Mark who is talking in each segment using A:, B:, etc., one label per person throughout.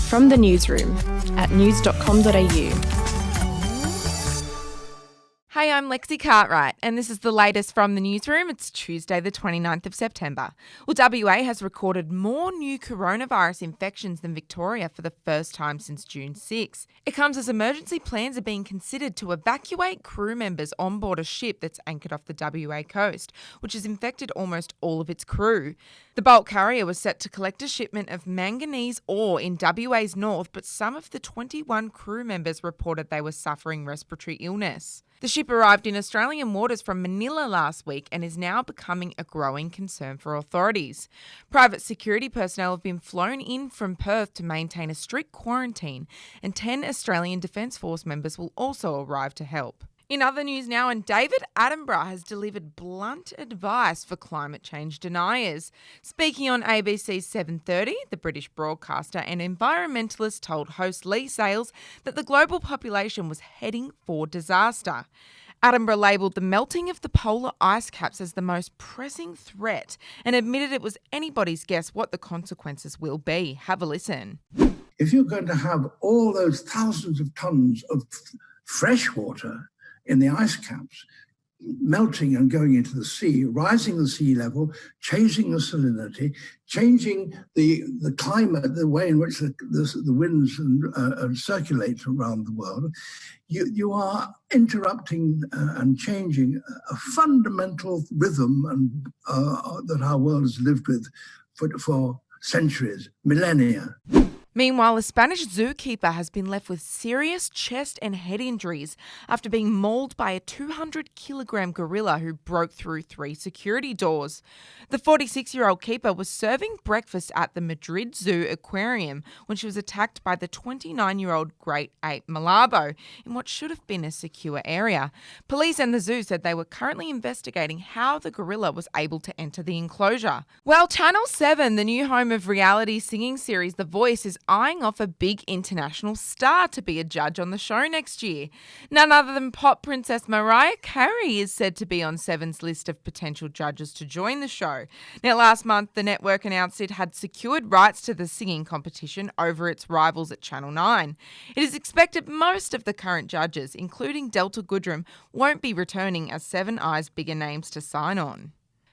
A: From the newsroom at news.com.au.
B: Hey, I'm Lexi Cartwright, and this is the latest from the newsroom. It's Tuesday, the 29th of September. Well, WA has recorded more new coronavirus infections than Victoria for the first time since June 6. It comes as emergency plans are being considered to evacuate crew members on board a ship that's anchored off the WA coast, which has infected almost all of its crew. The bulk carrier was set to collect a shipment of manganese ore in WA's north, but some of the 21 crew members reported they were suffering respiratory illness. The ship arrived in Australian waters from Manila last week and is now becoming a growing concern for authorities. Private security personnel have been flown in from Perth to maintain a strict quarantine, and 10 Australian Defence Force members will also arrive to help. In other news now, and David Attenborough has delivered blunt advice for climate change deniers. Speaking on ABC's 7:30, the British broadcaster and environmentalist told host Lee Sales that the global population was heading for disaster. Attenborough labelled the melting of the polar ice caps as the most pressing threat and admitted it was anybody's guess what the consequences will be. Have a listen.
C: If you're going to have all those thousands of tons of fresh water in the ice caps, melting and going into the sea, rising the sea level, changing the salinity, changing the climate, the way in which the winds circulate around the world, you are interrupting and changing a fundamental rhythm that our world has lived with for centuries, millennia.
B: Meanwhile, a Spanish zookeeper has been left with serious chest and head injuries after being mauled by a 200-kilogram gorilla who broke through 3 security doors. The 46-year-old keeper was serving breakfast at the Madrid Zoo aquarium when she was attacked by the 29-year-old great ape Malabo in what should have been a secure area. Police and the zoo said they were currently investigating how the gorilla was able to enter the enclosure. Well, Channel 7, the new home of reality singing series The Voice, is eyeing off a big international star to be a judge on the show next year. None other than pop princess Mariah Carey is said to be on Seven's list of potential judges to join the show. Now, last month, the network announced it had secured rights to the singing competition over its rivals at Channel 9. It is expected most of the current judges, including Delta Goodrem, won't be returning as Seven eyes bigger names to sign on.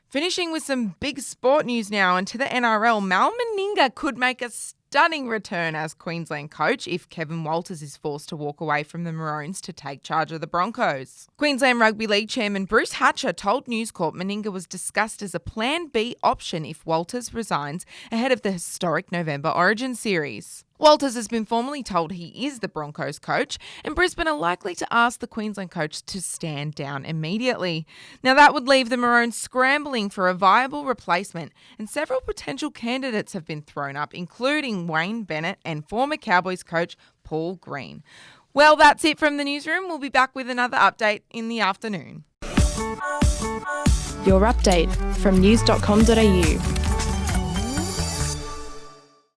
B: Finishing with some big sport news now, and to the NRL, Mal Meninga could make a stunning return as Queensland coach if Kevin Walters is forced to walk away from the Maroons to take charge of the Broncos. Queensland Rugby League chairman Bruce Hatcher told News Corp Meninga was discussed as a Plan B option if Walters resigns ahead of the historic November Origin series. Walters has been formally told he is the Broncos coach, and Brisbane are likely to ask the Queensland coach to stand down immediately. Now, that would leave the Maroons scrambling for a viable replacement, and several potential candidates have been thrown up, including Wayne Bennett and former Cowboys coach Paul Green. Well, that's it from the newsroom. We'll be back with another update in the afternoon.
A: Your update from news.com.au.